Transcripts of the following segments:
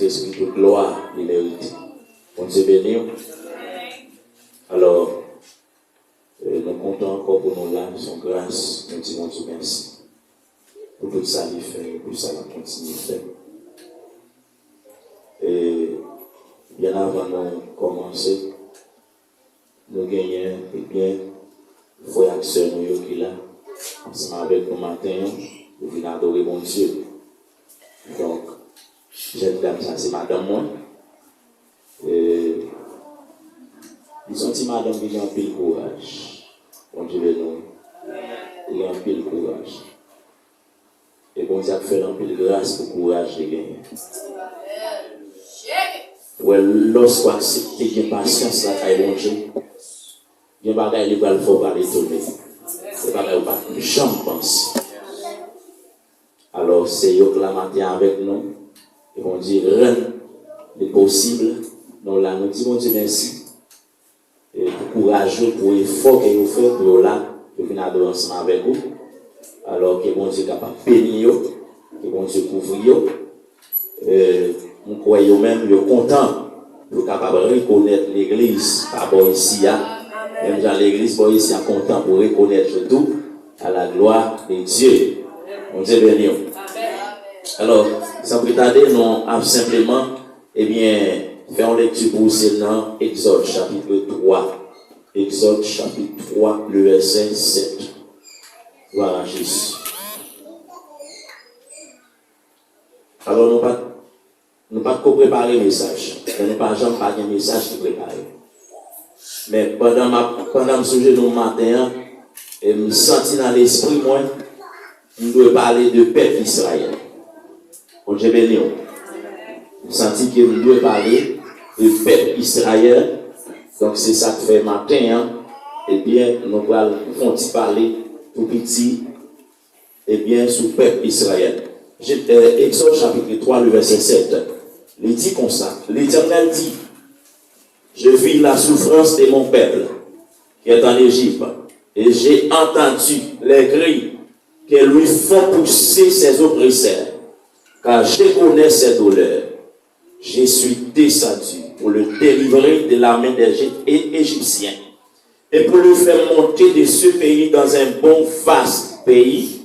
Esprit de gloire, il mérite. On Dieu béni. Alors, nous comptons encore pour nos larmes, son grâce. Nous disons Dieu merci. Pour tout ça, il fait, pour ça, il continue de faire. Et bien avant de commencer, nous gagnons, et bien, frères et sœurs, nous qui là, ensemble avec nous matin, nous venons adorer mon Dieu. Donc, j'aime comme ça, c'est madame moi. Ils ont dit madame qui a un pile courage. Bon Dieu nous, il a un pile courage. Et bon Dieu a fait un pile grâce pour courage de gagner. Ouais, lorsqu'on accepte qu'il y a patience là, il y a bon Dieu. Il y a des bagages qui ne faut pas les tourner. C'est pas que pas jamais penser. Alors, c'est eux qui la matin avec nous. Et on dit, rien n'est possible. Donc là, nous disons Dieu merci. Et pour courageux, pour l'effort que vous faites, pour là, vous venez adorer ensemble avec vous. Alors que bon Dieu est capable de bénir, que bon Dieu couvre. Nous croyons même, nous sommes contents, nous sommes capables de reconnaître l'église par rapport ici. Même dans l'église, nous sommes contents pour reconnaître tout à la gloire de Dieu. Bon Dieu béni. Alors, sans plus tarder, nous avons simplement, faire une lecture pour vous dans Exode chapitre 3. Exode chapitre 3, le verset 7. Voilà, Jésus. Alors, nous pas préparer le message. Nous n'avons pas jamais un message qui préparé. Mais pendant ce sujet de matin, je me sens dans l'esprit, moi, nous devons parler de peuple Israël. Bon Dieu béni. Je sens que nous devons parler de peuple Israël. Donc c'est ça que fait matin. Nous allons parler tout petit. Sur peuple Israël. Exode chapitre 3, le verset 7. Il dit comme ça. L'Éternel dit, je vis la souffrance de mon peuple qui est en Égypte. Et j'ai entendu les cris que lui font pousser ses oppresseurs. Car je connais ses douleurs. Je suis descendu pour le délivrer de la main des Égyptiens et pour le faire monter de ce pays dans un bon vaste pays,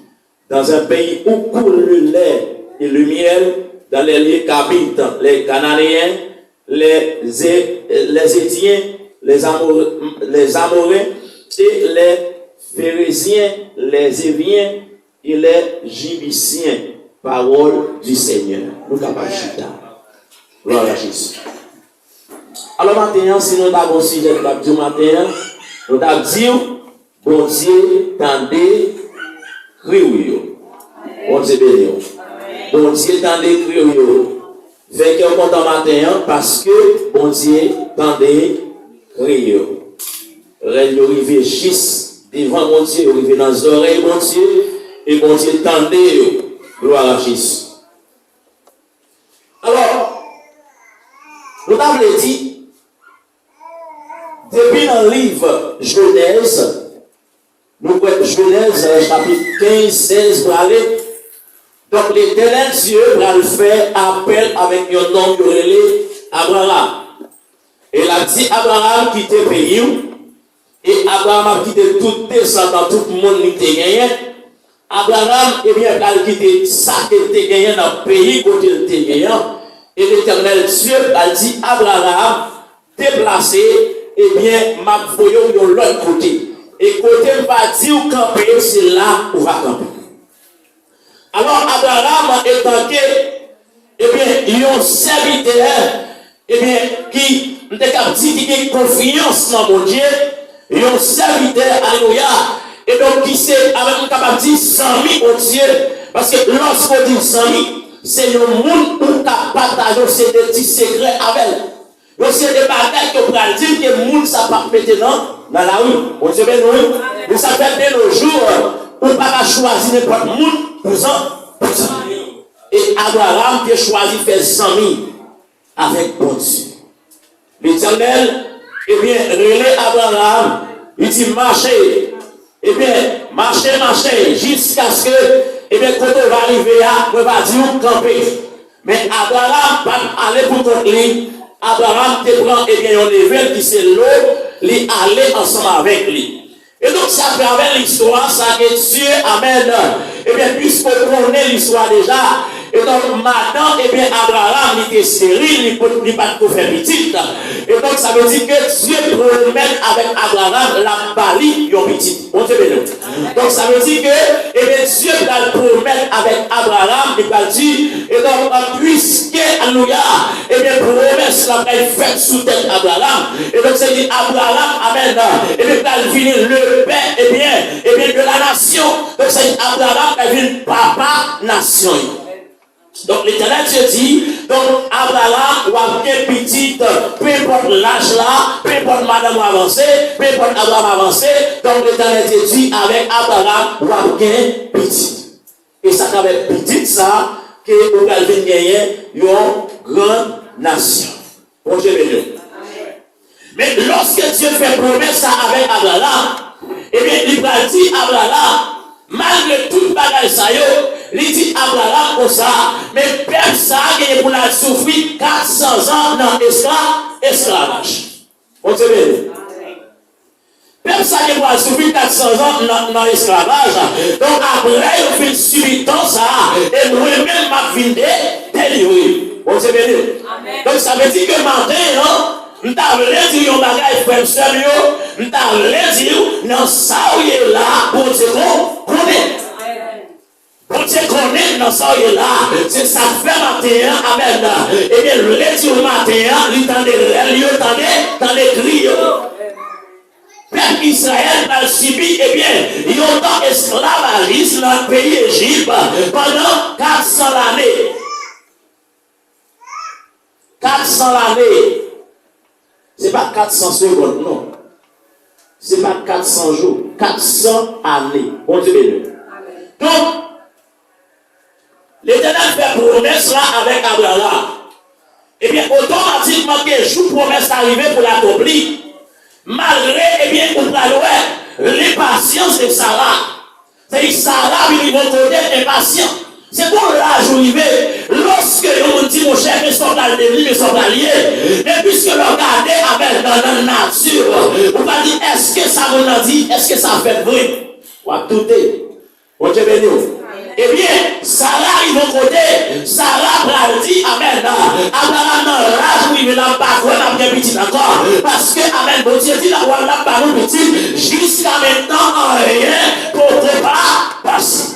dans un pays où coule le lait et le miel, dans les lieux qu'habitent les Cananéens, les Étiens, les Amoréens et les Phérésiens, les Éviens et les Jébusséens. Parole du Seigneur. Nous capables de gloire à Jésus. Alors maintenant, si nous avons un sujet de matin, nous avons dit, bon Dieu, tendez, criez. Bon Dieu béni. Bon Dieu, tendez, criez. Fait que nous content matin parce que bon Dieu, tendez, criez. Règne arrivé juste devant mon Dieu, arrivé dans les oreilles, mon Dieu, et bon Dieu, tendez. Gloire à Jésus. Alors, nous avons dit, depuis dans le livre Genèse, nous voyons Genèse chapitre 15, 16 pour aller. Donc l'Éternel Dieu va le faire appel avec un homme relé Abraham. Et il a dit Abraham quitte le pays. Et Abraham a quitté tout descendant, tout le monde qui était gagné. Abraham, il a quitté ça qui était gagné dans le pays où il était gagné. Et l'Éternel Dieu a dit Abraham, déplacé, m'a voyé de l'autre côté. Et côté va dire où camper, c'est là où va camper. Alors Abraham étant que, il y a un serviteur, qui a confiance dans mon Dieu, il y a un serviteur, alléluia. Et donc, qui c'est avec un capable de dire 100 000 au Dieu, parce que lorsqu'on dit 100 000, c'est le monde où tu as partagé des petits secrets avec. Donc, c'est des bagages qu'on peut dire que le monde ça part maintenant dans la rue. On se met nous, mais ça fait de nos jours où on ne peut pas choisir n'importe quel monde pour ça. Et Abraham qui a choisi de faire 100 000 avec bon Dieu. L'Éternel, relève Abraham, il dit marchez. Marchez, jusqu'à ce que, quand on va arriver à, on va dire camper. Mais Abraham pas aller pour contre lui. Abraham te prend et bien un événement qui c'est l'eau, lui aller ensemble avec lui. Et donc ça travers l'histoire, ça que Dieu amène. Et bien puisqu'on connaît l'histoire déjà, et donc maintenant, et bien Abraham il était stérile, il n'est pas tout faire petite. Et donc ça veut dire que Dieu promet avec Abraham la bali yon petit. On te bénit. Donc ça veut dire que et bien Dieu va promettre avec Abraham, il va dire, et donc puisque alléluia, et bien promesse la va être faite sous tête Abraham. Et donc c'est dit Abraham, amen. Et bien va venir le père, et bien de la nation. Donc c'est Abraham qui vient papa nation. Donc l'Éternel Dieu dit, donc Abraham ou un petit, peu importe l'âge là, peu importe madame avancée, peu importe Abraham avancé, donc l'Éternel Dieu dit avec Abraham ou un petit. Et ça avec petit ça, que vous allez gagner une grande nation. Bon Dieu béni. Mais lorsque Dieu fait promesse avec Abraham, eh bien il va dire Abraham, malgré tout bagage ça il dit Abraham comme ça, mais peuple ça qui pour la souffrir 400 ans dans l'esclavage. Bon Dieu béni. Peuple ça qui pour la souffrir 400 ans dans l'esclavage. Donc après il fait subitement ça, et moi-même m'a vindé délivrer. Bon Dieu béni. Donc ça veut dire que maintenant, nous t'avons dit un bagage frère sérieux, nous t'avons dit non ça où est là pour te connaître. Pour te connaître dans ça où est là, c'est ça fait matin, amen. Et bien le dit au matin, il tendait dans les cris. Peuple Israël a subi, eh bien, il y a autant esclavagisme dans le pays Égypte pendant 400 années. 400 années. C'est pas 400 secondes, non. C'est pas 400 jours. 400 années. Bon Dieu béni. Donc, l'Éternel fait promesse là avec Abraham. Eh bien, automatiquement que jour promesse arrivée pour l'accomplir, malgré, eh bien, on va les patiences de Sarah. C'est Sarah qui va côté impatient. C'est pour l'âge arrivé. Lorsque on dit mon cher, mes soldats de mes soldats liés, mais puisque le regarder avec dans la nature, on va dire est-ce que ça vous a dit, est-ce que ça fait vrai? On va tout est. On te bénit. Eh bien, Sarah il va côté, Sarah va dire amen. Abraham dans l'âge où il n'a pas quoi, n'a bien petit d'accord. Parce que amen, bon Dieu dit la voix n'a pas petit, jusqu'à maintenant rien pour ne pas passer.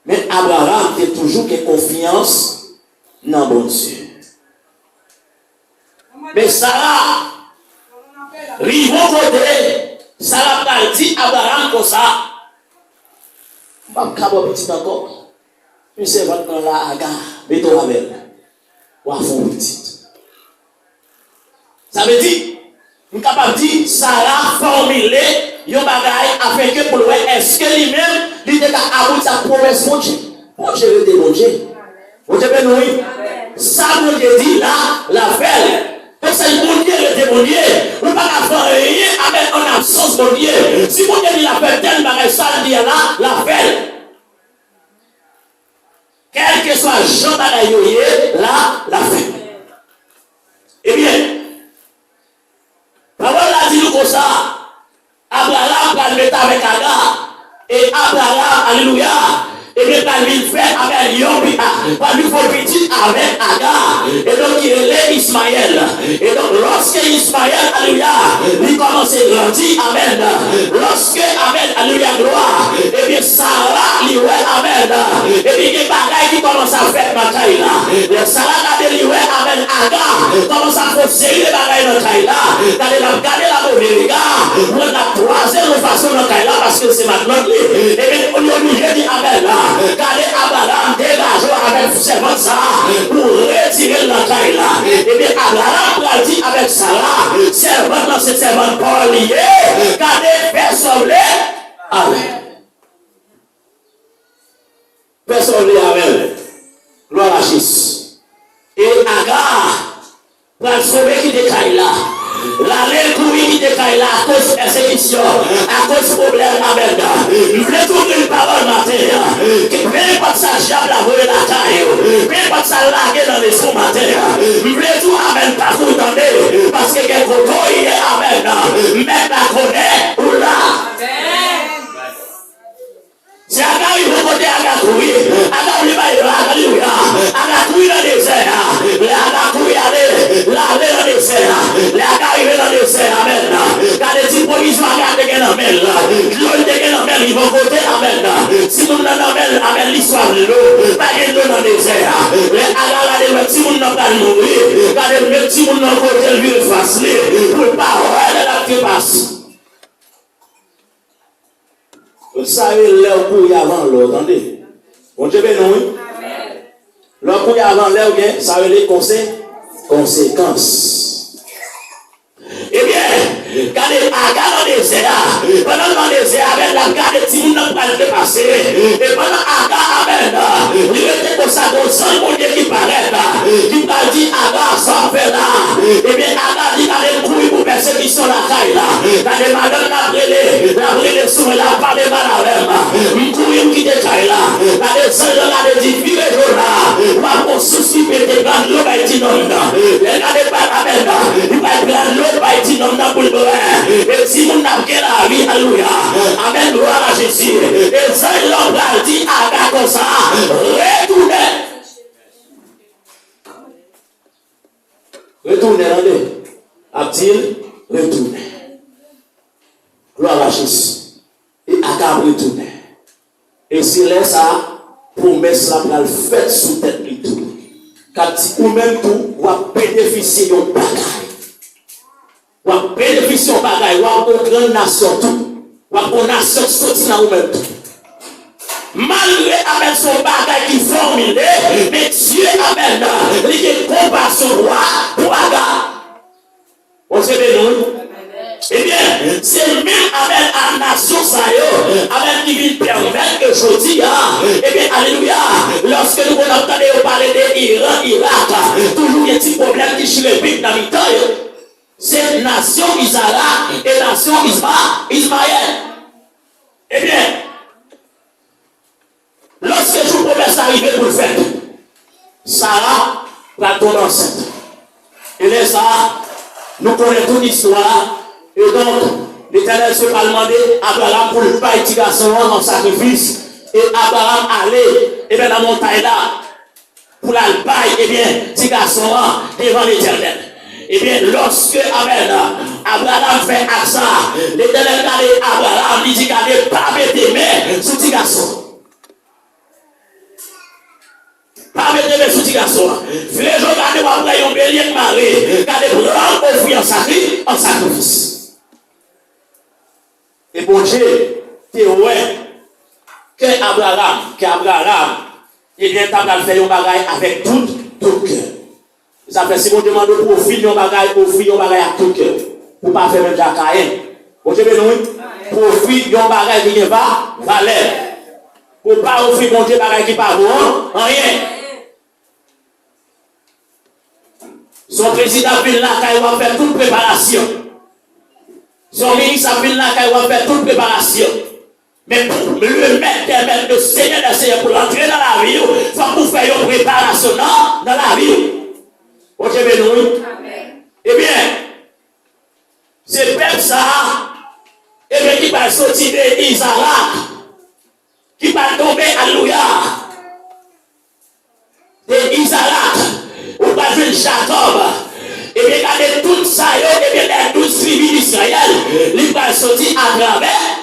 Mais Abraham a toujours que confiance dans bon Dieu. Mais Sarah, rive au côté, Sarah a dit Abraham comme ça. Je ne vais pas petit encore. Je sais pas dans la aga, mais toi avec. Ou à fond petit. Ça veut dire, je suis capable de dire, Sarah formulé, yon bagay afin que pour le est-ce que lui-même, il était à aboutir sa promesse mon Dieu. Mon Dieu était bon Dieu. Mon Dieu ben oui. Ça mon Dieu dit là, la fait. Donc c'est mon Dieu était bon Dieu. On ne peut pas faire rien avec en absence de Dieu. Si mon Dieu dit la fait tel bagay ça dit là, la fait. Quel que soit Jean bagay là, la fait. Eh bien, parole a dit nous comme ça. Abraham va le mettre avec Agar. Et Abraham, alléluia, et bien va lui faire avec Yobi, va lui faire petit avec Agar. Et donc il est Ismaël. Et donc lorsque Ismaël, alléluia, il commence à grandir, amen. Lorsque, amen, alléluia, gloire, et bien Sarah, lui, amen. Et bien il y a des bagailles qui commencent à faire ma taille là. Sarah a dit, lui, amen, Agar, commence à faire série de bagailles dans la taille là. Regardez la mauvaise regard, on a croisé de façon dans la taille là parce que c'est maintenant. Et bien on lui a dit, amen là. Regardez Abraham dégage avec servant ça pour retirer la taille là. Et bien Abraham a dit avec Sarah, servant dans cette servante pour lier, regardez personne là. Amen. Personne là, amen. Gloire à Jésus. Et Agar va sauver qui décaille là. L'aller courir qui décaille là à cause de persécution, à cause de problème avec nous. Nous voulons trouver une parole matin. Peu importe ça, diable a volé la taille. Peu importe ça, largué dans les sous matin. Nous voulons tout amen pas pour entendre. Parce que quelque chose il est amen. Même la connaît ou là. Si Aga il faut côté Aga courir, Aga il va y aller, alléluia. Aga courir dans le désert, Aga courir aller, aller dans le désert, Aga arriver dans le désert, amen. Quand les petits provisions Aga te gagnent amen, l'eau te gagne amen, ils vont côté amen. Si nous n'en amen, amen l'histoire de l'eau, pas de l'eau dans le désert. Aga va dire si nous n'en pas mourir, quand les petits nous n'en côté le vieux facile, pour pas ouais la qui passe. Vous savez, l'heure pour y avant l'eau, attendez. Bon Dieu béni. L'heure pour y avant l'heure, ça veut dire conséquences. Eh bien, quand les Aga dans le désert, pendant le désert, avec la garde de Timoun n'a pas le passé. Et pendant Aga, amen, il était comme ça, comme ça, mon Dieu qui paraît là, qui t'a dit Aga, ça fait là. Eh bien, Aga dit qu'elle est couille pour persécution la caille là. Quand les madames la brûlé sous la part de malheur, il couille qui décaille là. Quand les sœurs là, dit, vive là, pas pour souci, mais des grandes l'eau, il dit non. Regardez pas, amen, il va prendre l'eau, il dit non, pour le beurre. Et si mon n'a la vie, alléluia. Amen, gloire à Jésus. Et ça, l'homme a dit à comme ça, retournez. Retournez, allez. A-t-il retourné. Gloire à Jésus. Et Akab retourné. Et c'est là ça, promesse la pral faite sous tête de tout. Car ou même tout, on va bénéficier de bagaille. On va bénéficier de bagaille. On va une grande nation tout. On va une nation sortie dans vous-même tout. Malgré avec son bagaille qui formule, mais Dieu amène, il est compassion roi pour Aga. On se bénit. Eh bien, c'est même avec la nation avec qui vient permettre que je dis, eh bien, alléluia, lorsque nous entendons parler d'Iran, Irak, toujours il y a un petit problème qui chez le pays dans le temps, c'est nation Israël et nation Ismaël. Eh bien, lorsque je vous promets d'arriver pour le faire, Sarah va tomber enceinte. Et là, ça, nous connaissons toute l'histoire. Et donc, l'Éternel se va demander à Abraham pour le pas petit garçon en sacrifice. Et Abraham allait, et bien, dans la montagne là, pour la paille, et bien, petit garçon devant l'Éternel. Et bien, lorsque Abraham fait ça, l'Éternel regarde Abraham, il dit qu'elle pas mettre tes mains sur petit garçon. Pas mettre tes mains sur petit garçon. Les gens regardent après un bélier de marée, regardez pour offrir en sacrifice. Et bon Dieu, tu es ouais, que Abraham, eh bien, tu as fait un bagage avec tout cœur. Ça fait si on demande pour offrir un bagage à tout cœur. Pour ne pas faire même Jacques. Bon Dieu, pour offrir un bagage qui n'est pas valeur. Pour ne pas offrir mon Dieu un bagage qui n'est pas bon, rien. Son président vient là, il va faire toute préparation. Son ministre vient là, il va faire toute préparation. Mais pour le mettre le Seigneur pour l'entrer dans la vie, il faut pour faire une préparation dans la vie. Ok, eh bien, c'est peuple ça, et bien qui va sortir d'Isaac, qui va tomber, alléluia, d'Isaac, ou va jouer Jacob. Et bien, regardez tout ça, et bien, les 12 tribus d'Israël, il va sortir à travers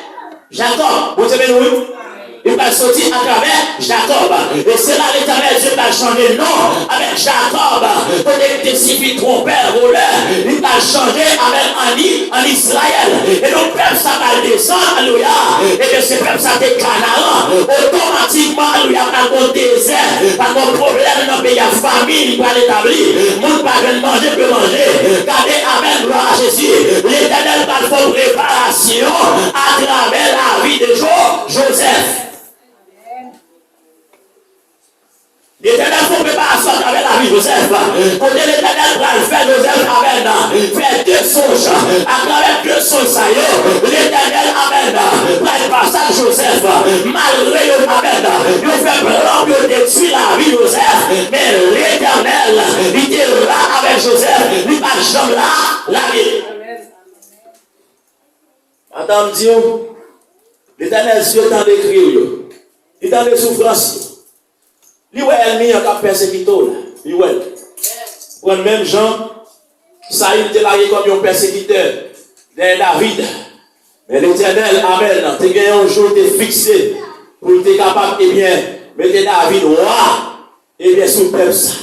Jacob. Vous savez, nous? Il va sortir à travers Jacob. Et c'est là l'Éternel Dieu va changer de nom avec Jacob. Pour des civils trompeurs, voleurs. Il va changer avec en Israël. Et donc, peuple, ça va descendre, alléluia. Et bien, ce peuple, ça va Canaan. Automatiquement, alléluia, par le désert, par le problème dans le pays, il y a famine, il va l'établir. Le monde va manger, peut manger. Gardez, amen, gloire à Jésus. L'Éternel va faire préparation à travers la vie de Joseph. L'Éternel faut préparation avec la vie de Joseph. Pour que l'Éternel va faire Joseph avec faire 2 songes, à travers deux songes, ça y est, l'Éternel, amen, près passage Joseph, malgré le amen, il fait plan de détruire la vie de Joseph, mais l'Éternel, il était là avec Joseph, il n'a jamais là, la vie. Madame Dieu, l'Éternel, Dieu t'a décrit, il t'a des souffrances. Il ouais ennemi en cap persécuté là. Il ouais. Pour le même gens, Saïd était là comme un persécuteur de David. Mais l'Éternel, amen, t'es gagné un jour, t'es fixé pour être capable, eh bien, mettre David roi, eh bien, sous le peuple ça.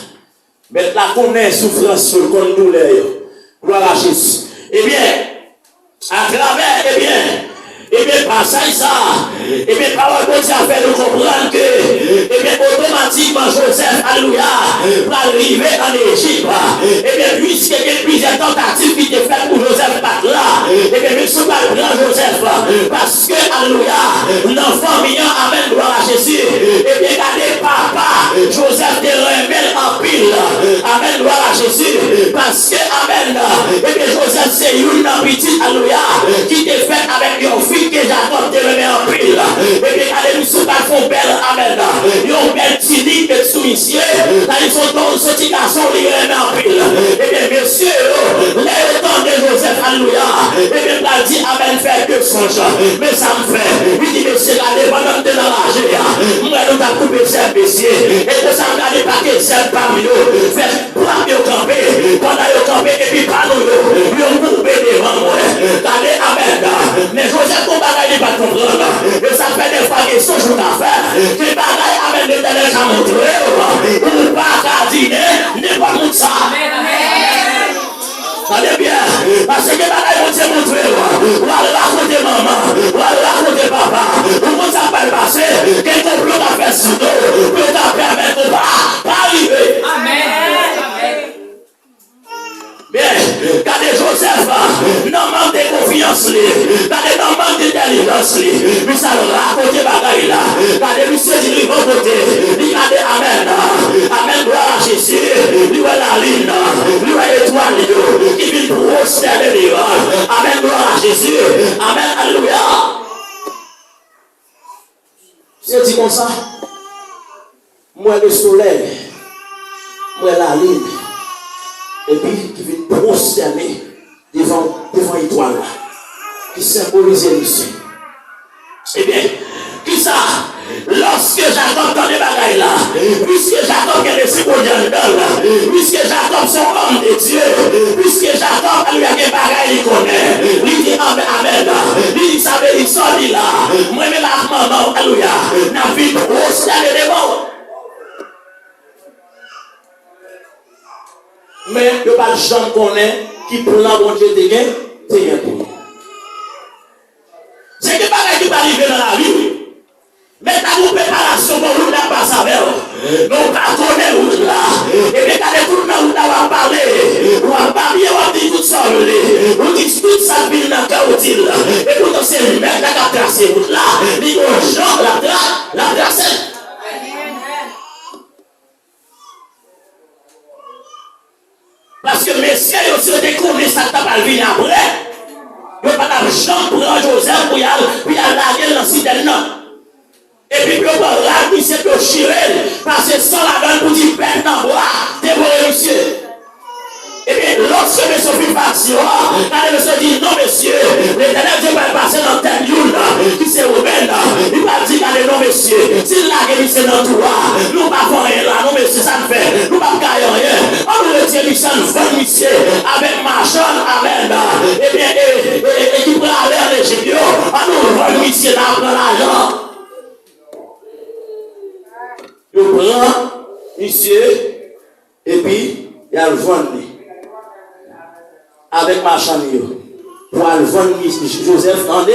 Mettre la connaît souffrance sur le compte douleur. Gloire à Jésus. Eh bien, à travers, eh bien, passage ça, eh bien, parole de Dieu a fait nous comprendre que, eh bien, automatiquement, Joseph, alléluia, va arriver en Égypte. Eh bien, puisqu'il y a plusieurs tentatives qui étaient faites pour Joseph pas là, eh bien, nous sommes pas grand Joseph, parce que, alléluia, l'enfant mignon, amen, gloire à Jésus, eh bien, regardez, papa, Joseph te remet en pile, amen, gloire à Jésus, parce que, amen, eh bien, Joseph, c'est une petite, alléluia, qui te fait avec your fille que Jacob te remet en pile. Et bien, allez, nous sommes pas font belle, amen. Ils ont belle tinique de soumission. Là, ils sont dans ce petit garçon, ils remet en pile. Et bien, messieurs, les temps de Joseph, alléluia. Et bien, il dit, amen, faire que songe. Mais ça me fait. Il dit, monsieur, allez, pendant que tu es dans la GA, moi, nous avons coupé ces messieurs. Et que ça me garde pas que c'est parmi nous. Fait bras de camper. Pendant que camper, et puis pas nous, ils ont coupé devant moi. Allez, amen. Mais Joseph, ton bagage n'est pas comprendre. Et ça fait des fois que ce jour d'affaires, que bagage avec l'Éternel a montré, ou pas qu'à dîner, n'est pas tout ça. Allez bien, parce que bagage vont te montrer, ou à raconter maman, ou à raconter papa, ou qu'on s'appelle passer, quel complot a fait sous dos, peut t'en permettre de pas arriver. Amen. Bien, regardez Joseph, non manque de confiance, regardez non manque d'intelligence, mais ça le raconte bagaille là, regardez lui c'est du bon côté, regardez amen, amen, gloire à Jésus, lui est la ligne, lui est l'étoile, qui vit prosterner les rôles, amen, gloire à Jésus, amen, alléluia. C'est dit comme ça, moi le soleil, moi la ligne, et puis qui vient prosterner devant l'étoile qui symbolise Jésus. Eh bien, qui ça? Lorsque Jacob dans les bagailles là, puisque Jacob est le second là, puisque Jacob son homme de Dieu, puisque Jacob lui a des bagailles, il connaît, il dit amen, amen, il dit ça veut dire ça, il là, moi-même la maman, alléluia, n'a vu prosterner devant. Mais il n'y a pas de gens qu'on est qui pour la bon Dieu te gagne, c'est bien pour nous. C'est que pas qui va arriver dans la vie. Mais ta préparation pour nous n'a pas savoir. Nous pas connaître route là. Et bien quand les tout dans route là va parler, on va parler, on va dire tout ça, on dit tout ça vient dans chaotique là. Et pourtant c'est le mec qui a tracé route là, il y a un gens la tracé. Parce que messieurs, ils ont découvert ça t'a pas venir après. Ils n'ont pas d'argent pour un Joseph pour y aller laguer dans le citerne. Et puis, ils ont pas la c'est que chirel, parce que sans la donne pour dire peine dans bois, t'es pour monsieur. Et bien, lorsque M. Sophie passe, quand M. dit non, monsieur, l'Éternel Dieu va passer dans tel lieu qui c'est Rouben, il va dire allez, non, monsieur, s'il l'a guéri, c'est dans toi, nous ne pouvons rien là, non, monsieur, ça ne fait, nous ne pouvons rien. On nous retient, Michel, 20 monsieur, avec Marchand, amen, et bien, et qui prend aller en Égypte, on nous 20 monsieur, là, on prend l'argent. Il prend, monsieur, et puis, il y a le vendre. Avec marchand pour aller vendre Joseph en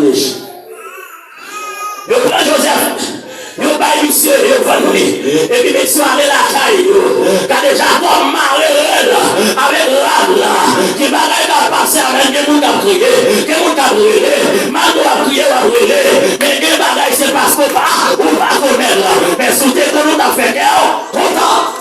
Égypte. Je prends Joseph, je vais monsieur, je vends lui. Et puis monsieur allez la caille, quand déjà comme malheureux avec l'âme là, qui va passer avec des gens qui ont prié, qui ont brûlé, Mando a prié ou a brûlé, mais des bagailles c'est parce qu'on pas ou pas connaître, mais sous tes que nous avons fait guerre, content.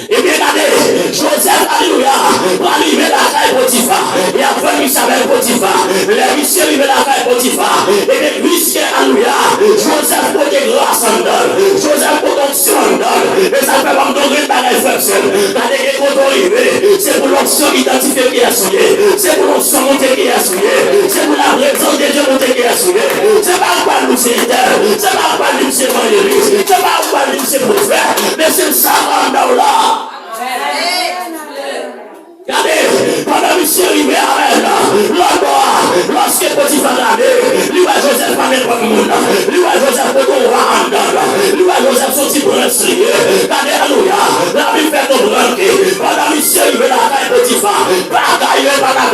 Et bien regardez, Joseph, alléluia, pour arriver la caille Potiphar. Et après, il s'appelle Potiphar. Les messieurs arrivent la caille Potiphar. Et bien, puisque, alléluia, Joseph pour des grâces en donne. Joseph pour l'onction en donne. Et ça fait comme donner une bagaille fractionne. Quand les gens sont arrivés, c'est pour l'onction identifiée qui est assurée. C'est pour l'onction montée qui est assurée. C'est pour la présence de Dieu montée qui est assurée. C'est pas quoi nous c'est tel. C'est pas quoi nous c'est évangéliste. C'est pas quoi nous c'est prophète. Mais c'est le savant dans là. Regardez, pendant que monsieur arrivé à elle, lorsque Potiphar regardait, lui va Joseph pas n'importe monde, lui va Joseph pour qu'on va en dedans, lui va Joseph sorti pour un sérieux. Regardez, alléluia, la vie fait comprendre que pendant que monsieur arrivé à la caille Potiphar, pas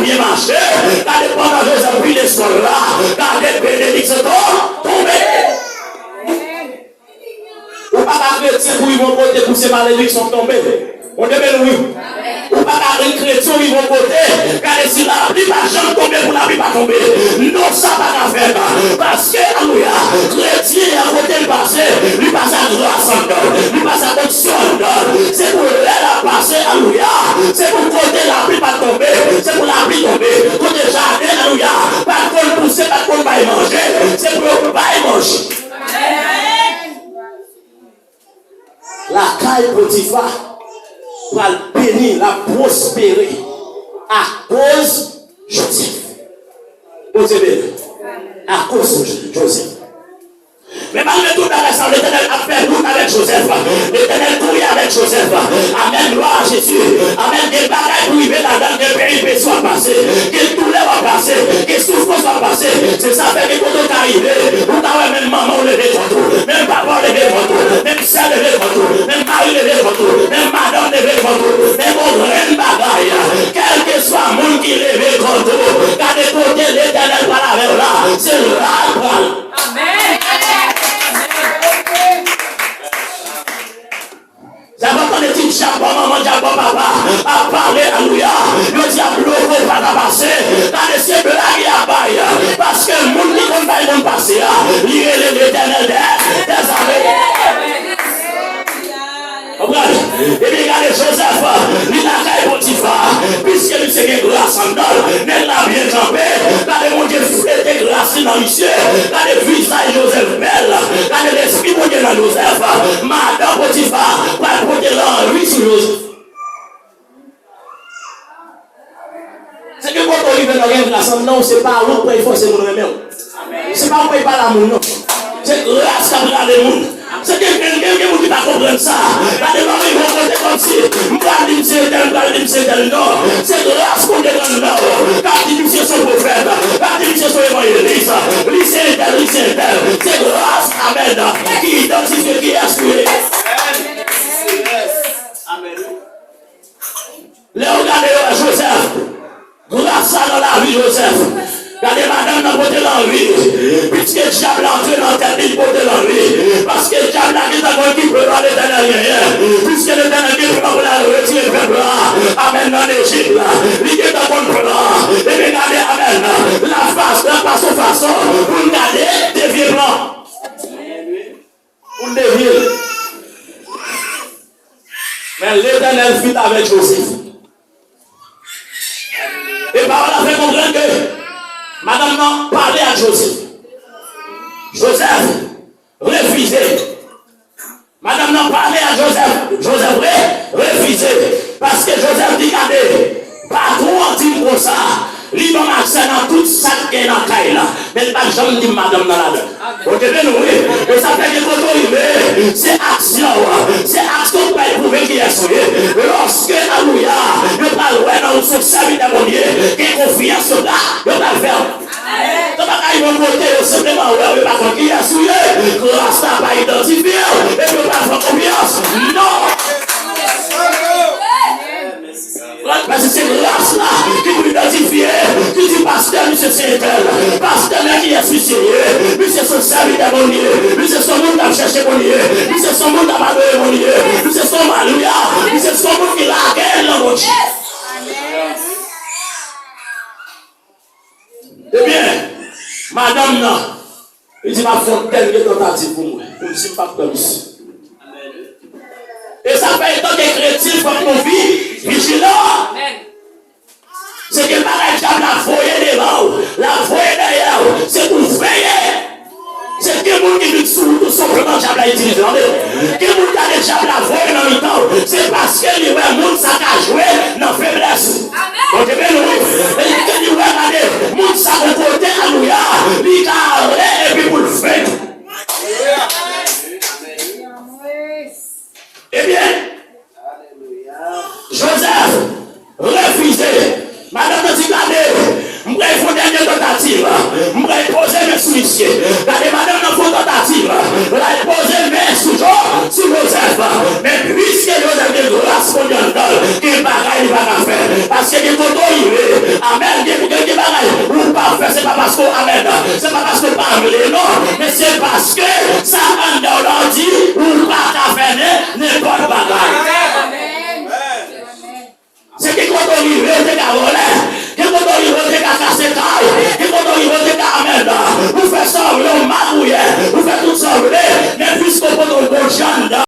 bien marché, regardez pendant que Joseph pris les soirs là, regardez bénédiction tombé. Ou pas chrétien pour ils vont côté pour ces malédictions tomber. On devait nous. Ou pas un chrétien ils vont côté. Car si la pluie va jamais tomber pour la pluie va tomber. Non, ça va pas faire. Parce que, alléluia, chrétien à côté le passé, lui passe à grâce en dedans, lui passe à onction en dedans. C'est pour l'air à passer, alléluia. C'est pour côté la pluie va tomber. C'est pour la pluie tomber. Côté jardin, alléluia. Pas qu'on pousser, pas qu'on va y manger. C'est pour qu'on va y manger. La caille Potiphar va bénir, la prospérer à cause de Joseph. Posez-le. À cause de Joseph. Mais malgré tout, l'Éternel a fait route avec Joseph. L'Éternel courait avec Joseph. Amen, gloire à Jésus. Amen, des bagailles pour arriver là-dedans, des péripéties soient passées, que tout les va passer, que souffrance va passer. C'est ça fait que quand on est arrivé, vous avez même maman levé contre vous, même papa levé contre vous, même sœur levé contre vous, même mari levé contre vous, même madame levé contre vous, même mon grand bagaille, quel que soit le monde qui levé contre vous, quand les côtés l'Éternel par la vers là, c'est là. Amen. C'est quand les petits chapons, maman, diable, papa, a parlé, alléluia. Le diable ne va pas passer. Quand les cieux de la vie à baille. Parce que le monde qui ne va pas passer. Il est l'Éternel des armées. Et bien, regardez Joseph, il a fait Potiphar, puisque lui c'est une grâce en dol, mais il a bien campé. Regardez mon Dieu, fouette grâce dans le ciel. Regardez le visage Joseph belle. Regardez l'esprit mon Dieu dans Joseph. Madame Potiphar, va porter l'envie sur Joseph. C'est que quand on arrive dans la grâce, non, c'est pas où pour y forcer mon remède. C'est pas où il parle à mon nom. C'est grâce qui a regardé le monde. C'est quelqu'un qui va comprendre ça. La demande est rencontrée comme si je vais dire tel non. C'est grâce qu'on est dans le nord. Quand il dit son prophète, quand il dit son évangéliste, lycée tel. C'est grâce, amen, qui identifie qui est assuré. Amen. Les regardez Joseph. Grâce à dans la vie Joseph. Regardez madame n'a porté l'envie. Puisque le diable a entré dans ta vie, porté l'envie. Parce que le diable a dit d'abord qu'il peut pas l'éternel rien. Puisque l'éternel dit qu'il va retirer le peuple là. Amen dans l'Égypte là. Il dit d'abord le plan. Et bien regardez, amen. La façon. Pour regarder des vieux blancs. Pour des vieux. Mais l'éternel fit avec Joseph. Et parole a fait comprendre que madame n'a parlé à Joseph. Joseph refusé. Madame n'a parlé à Joseph. Joseph refusé. Parce que Joseph dit, regardez, pas trop dit pour ça. Il va marcher dans tout ça qui est dans la caille là. Mais pas jamais dit madame dans la donne. Vous devez nous oui. Et ça fait que quand on arrive, c'est action. C'est action pour éprouver qui est sauvé. Lorsque, alléluia, je parle dans son service de mon Dieu, qui est confiance là, je parle faire. Donc, ils vont voter simplement, ouais, pas contre qui est souillé. Grâce n'a pas identifié. Et je parle faire confiance. Non. Parce que c'est grâce là qui vous identifie, qui dit pasteur, monsieur c'est pasteur qui est suicidé, monsieur son service à mon Dieu, monsieur son monde à chercher mon Dieu, monsieur son monde à m'adorer mon Dieu, monsieur son alléluia, monsieur son monde qui l'a gagné dans mon Dieu. Eh bien, madame là, il dit ma fontaine est tentative pour moi, je ne suis pas comme ça. Et ça fait tant que chrétien, il faut qu'on vit vigilant. la voie derrière, c'est pour veiller. C'est que mon qui tout simplement diable a utilisé. Que mon qui a déjà la voie dans le temps, c'est parce que le monde ça a joué dans faiblesse. Donc bien oui, que nous regarder, monde ça a côté alléluia, il a et puis pour le faire. Eh bien, Joseph refusé. Madame de Tigade, je vais faire une dernière tentative. Je vais poser mes sous-huissiers. Madame n'a pas tentative. Je vais poser mes sous-jours sur Joseph. Mais puisque Joseph est grâce mondiale, quel bagaille il va faire? Parce que les photos, amen, quel bagaille, ou pas faire, c'est pas parce qu'on amen. C'est pas parce qu'on pas amen.